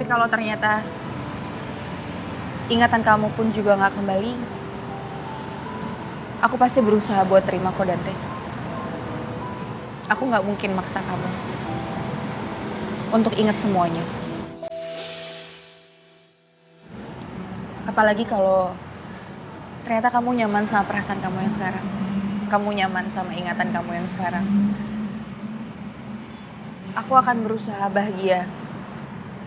kalau ternyata ingatan kamu pun juga gak kembali, aku pasti berusaha buat terima kok, Dante. Aku gak mungkin maksa kamu untuk ingat semuanya. Apalagi kalau ternyata kamu nyaman sama perasaan kamu yang sekarang. Kamu nyaman sama ingatan kamu yang sekarang. Aku akan berusaha bahagia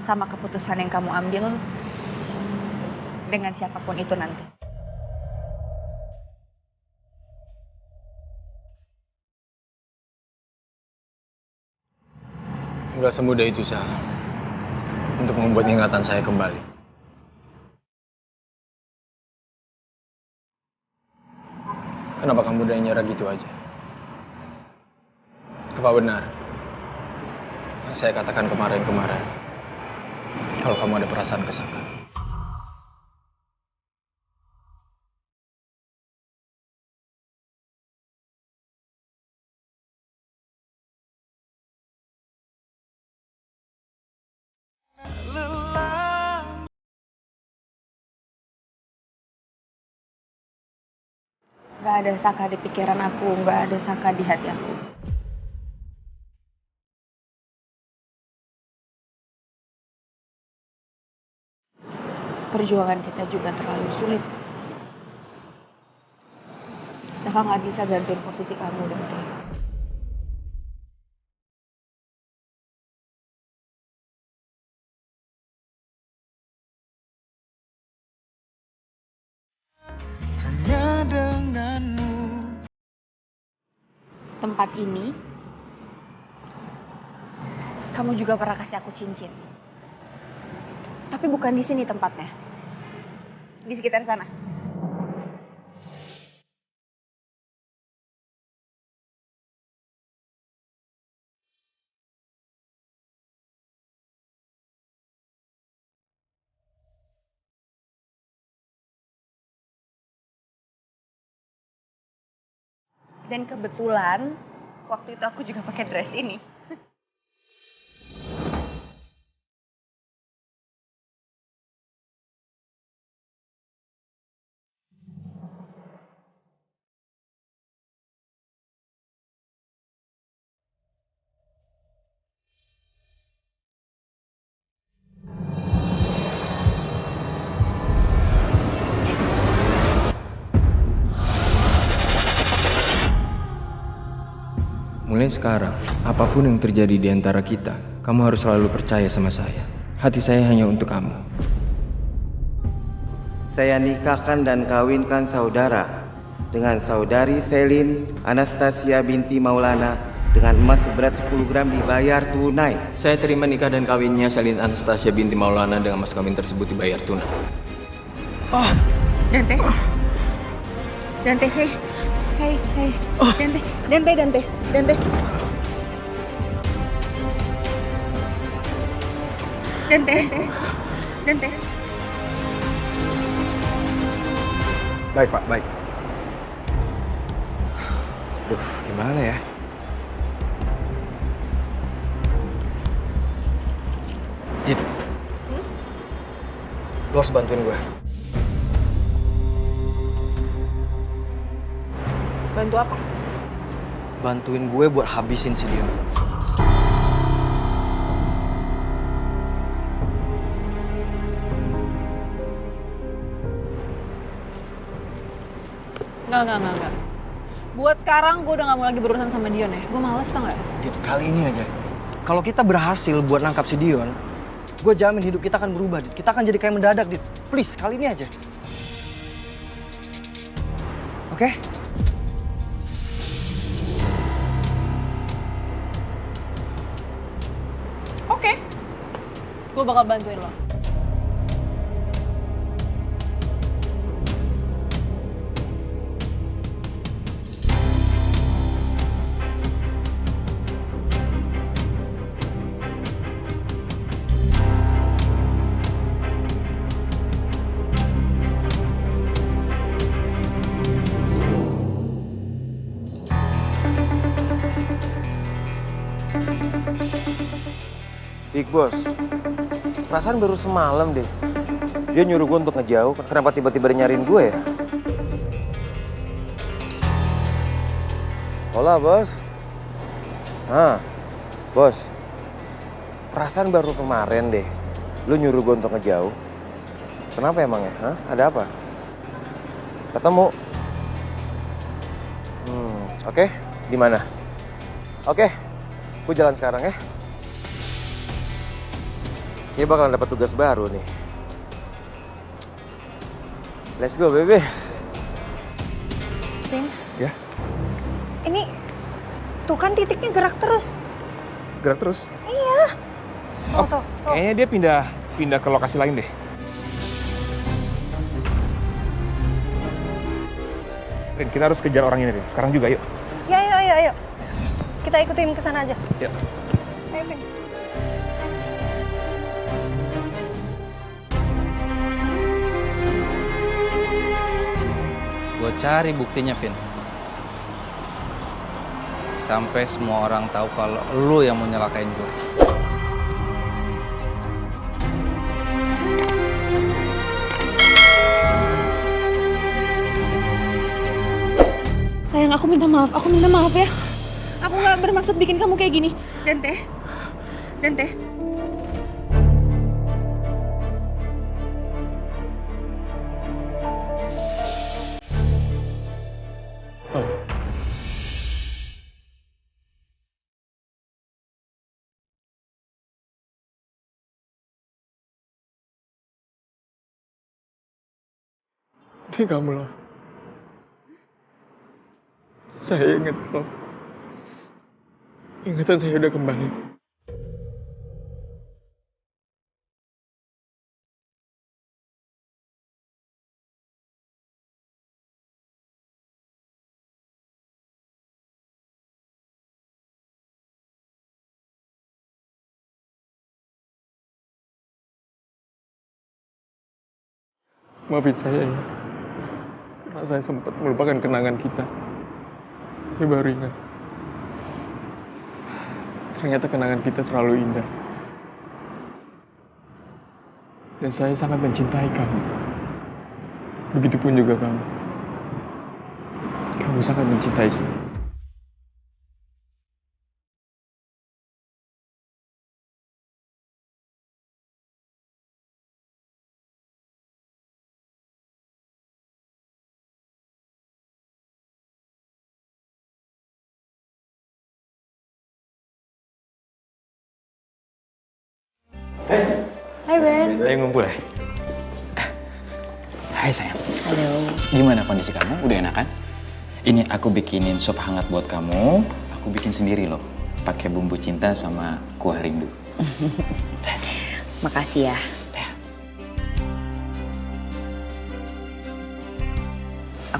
sama keputusan yang kamu ambil dengan siapapun itu nanti. Gak semudah itu, Sah, untuk membuat ingatan saya kembali. Kenapa kamu udah nyerah gitu aja? Apa benar yang saya katakan kemarin-kemarin kalau kamu ada perasaan ke Saka? Gak ada Saka di pikiran aku, gak ada Saka di hati aku. Perjuangan kita juga terlalu sulit. Saka gak bisa gantiin posisi kamu, Dante. Hanya denganmu. Tempat ini, kamu juga pernah kasih aku cincin. Tapi bukan di sini tempatnya. Di sekitar sana. Dan kebetulan, waktu itu aku juga pakai dress ini. Mulai sekarang, apapun yang terjadi di antara kita, kamu harus selalu percaya sama saya. Hati saya hanya untuk kamu. Saya nikahkan dan kawinkan saudara dengan saudari Selin Anastasia binti Maulana dengan emas seberat 10 gram dibayar tunai. Saya terima nikah dan kawinnya Selin Anastasia binti Maulana dengan mas kawin tersebut dibayar tunai. Oh, Dante. Dante, hey. Hey. Oh. Dante. Baik, Pak, baik. Duh, gimana ya? Dit, lu harus bantuin gue. Bantu apa? Bantuin gue buat habisin si Dion. Enggak. Buat sekarang gue udah gak mau lagi berurusan sama Dion ya. Gue males tau gak? Dit, kali ini aja. Kalau kita berhasil buat nangkap si Dion, gue jamin hidup kita akan berubah, Dit. Kita akan jadi kayak mendadak, Dit. Please, kali ini aja. Oke? Oke. Gue bakal bantuin lo. Big Boss, Perasaan baru semalam deh. Dia nyuruh gue untuk ngejauh. Kenapa tiba-tiba dia nyariin gue ya? Hola, bos. Bos. Perasaan baru kemarin deh. Lu nyuruh gue untuk ngejauh. Kenapa emangnya? Ada apa? Ketemu. Oke. Di mana? Oke. Gue jalan sekarang ya. Kayaknya bakalan dapat tugas baru nih. Let's go, baby. Vin? Ya? Ini, tuh kan titiknya gerak terus. Gerak terus? Iya. Tuh. Kayaknya dia pindah ke lokasi lain deh. Rin, kita harus kejar orang ini, Rin. Sekarang juga, yuk. Ya, ayo. Kita ikutin ke sana aja. Yuk. Ayo, Vin. Gue cari buktinya, Vin. Sampai semua orang tahu kalau lu yang mau nyelakain gue. Sayang, aku minta maaf ya. Aku nggak bermaksud bikin kamu kayak gini. Dan teh. Ini kamu loh. Saya ingat loh. Ingatan saya udah kembali. Maafin saya ya. Karena saya sempat melupakan kenangan kita. Saya baru ingat. Ternyata kenangan kita terlalu indah. Dan saya sangat mencintai kamu. Begitupun juga kamu. Kamu sangat mencintai saya. Hai Ben. Lagi ngumpul ya? Hai sayang. Halo. Gimana kondisi kamu? Udah enakan? Ini aku bikinin sop hangat buat kamu. Aku bikin sendiri loh. Pakai bumbu cinta sama kuah rindu. Makasih ya.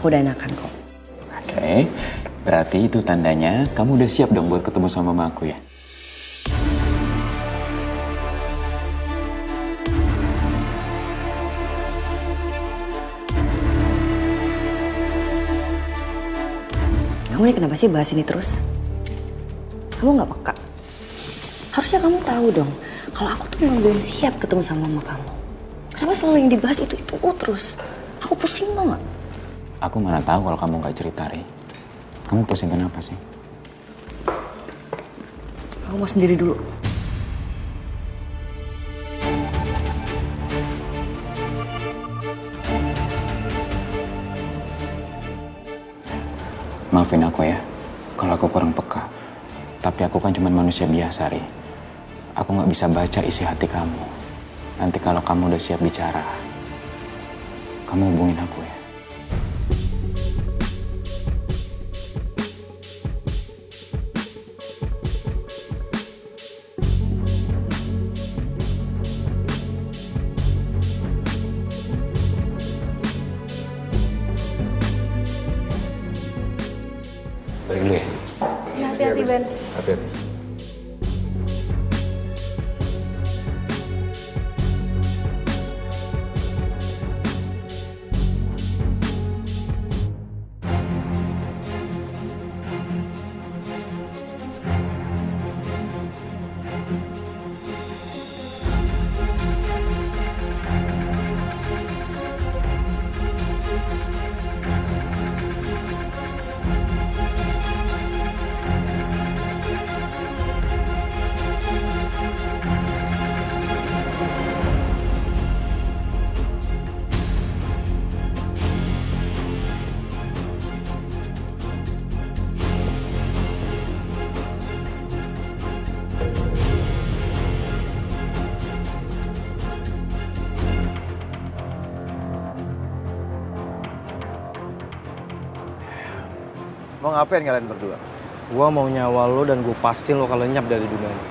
Aku udah enakan kok. Oke. Berarti itu tandanya kamu udah siap dong buat ketemu sama mama aku ya? Kamu ini kenapa sih bahas ini terus? Kamu nggak peka? Harusnya kamu tahu dong, kalau aku tuh memang belum siap ketemu sama mama kamu. Kenapa selalu yang dibahas itu terus? Aku pusing tau nggak? Aku mana tahu kalau kamu nggak cerita, Ri. Kamu pusing kenapa sih? Aku mau sendiri dulu. Maafin aku ya, kalau aku kurang peka. Tapi aku kan cuma manusia biasa, Ri. Aku nggak bisa baca isi hati kamu. Nanti kalau kamu udah siap bicara, kamu hubungin aku ya. Balik dulu ya. Hati-hati Ben. Hati-hati. ngapain kalian berdua? Gua mau nyawa lo dan gue pastiin lo kalau lenyap dari dunia ini.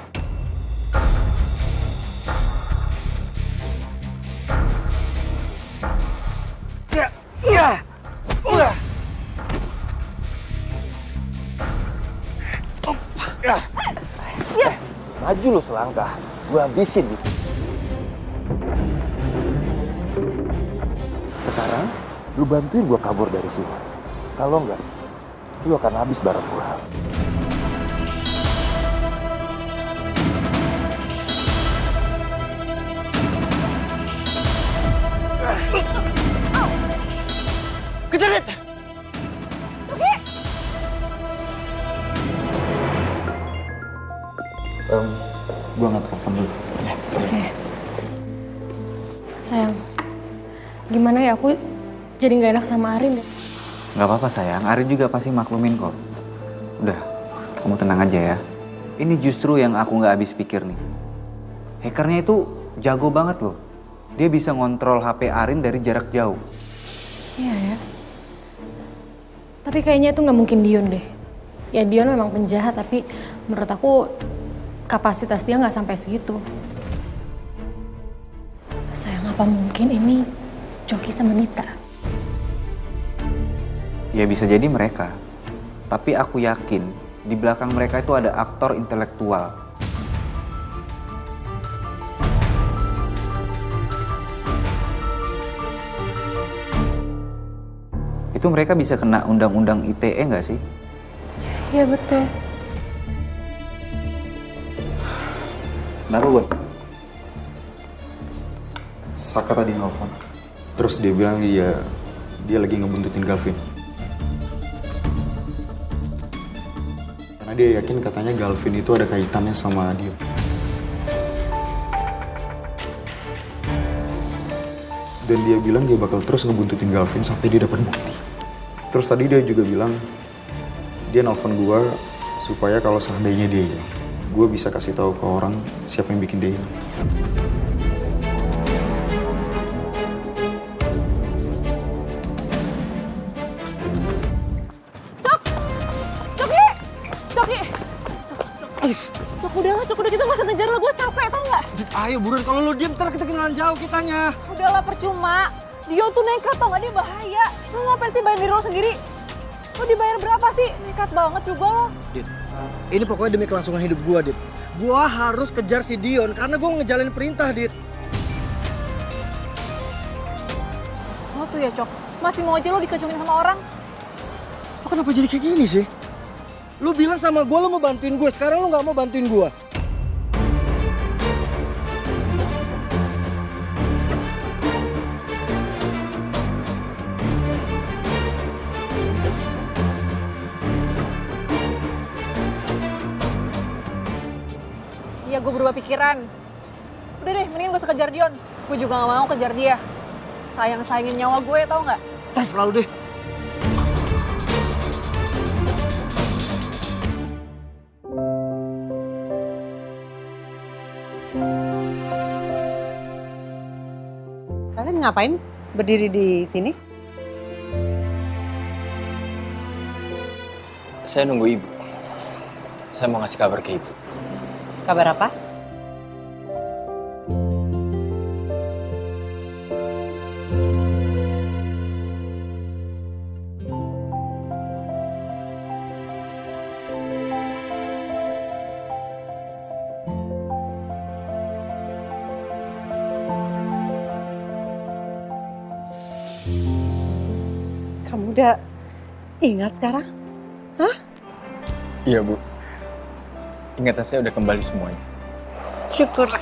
Maju lu selangkah, gue habisin. Sekarang, lu bantuin gue kabur dari sini. Kalau enggak, lu akan habis bareng gue. Kejar, Dit! Gue angkat telepon dulu. Ya. Oke. Sayang, gimana ya, aku jadi nggak enak sama Arin deh. Gak apa-apa sayang, Arin juga pasti maklumin kok. Udah, kamu tenang aja ya. Ini justru yang aku gak habis pikir nih. Hackernya itu jago banget loh. Dia bisa ngontrol HP Arin dari jarak jauh. Iya ya. Tapi kayaknya itu nggak mungkin Dion deh. Ya Dion memang penjahat, tapi menurut aku kapasitas dia nggak sampai segitu. Sayang, apa mungkin ini Coki sama Nita? Ya bisa jadi mereka. Tapi aku yakin di belakang mereka itu ada aktor intelektual. Itu mereka bisa kena undang-undang ITE nggak sih? Iya betul. Kenapa gue? Saka tadi nelfon. Terus dia bilang dia lagi ngebuntutin Galvin. Karena dia yakin katanya Galvin itu ada kaitannya sama dia. Dan dia bilang dia bakal terus ngebuntutin Galvin sampai dia dapat bukti. Terus tadi dia juga bilang dia nelfon gue supaya kalau seandainya dia hilang, gue bisa kasih tahu ke orang siapa yang bikin dia hilang. Cok, udah kita masa ngejar lo, gue capek tau nggak? Ayo buruan, kalau lo diem ntar kita kenalan jauh kitanya. Udahlah percuma, Dion tuh nekat tau nggak, dia bahaya. Lo ngapain sih bayar diri lo sendiri? Lo dibayar berapa sih? Nekat banget juga lo. Dit, ini pokoknya demi kelangsungan hidup gua, Dit. Gua harus kejar si Dion karena gua ngejalanin perintah, Dit. Lo tuh ya Cok, masih mau aja lo dikecungin sama orang? Lo kenapa jadi kayak gini sih? Lu bilang sama gua lo mau bantuin gue, sekarang lo nggak mau bantuin gua. Iya, gue berubah pikiran. Udah deh, mendingan gue kejar Dion. Gue juga gak mau kejar dia. Sayang-sayangin nyawa gue, tau gak? Tes selalu deh. Kalian ngapain berdiri di sini? Saya nunggu ibu. Saya mau ngasih kabar ke ibu. Kabar apa? Kamu udah ingat sekarang? Hah? Iya, Bu. Ingatan saya udah kembali semuanya. Syukurlah.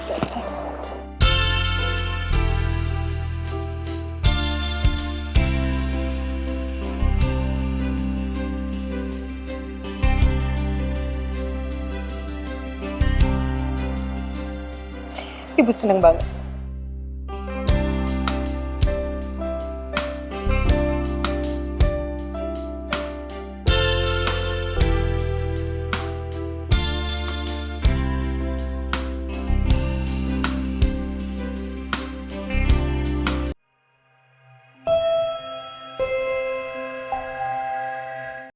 Ibu seneng banget.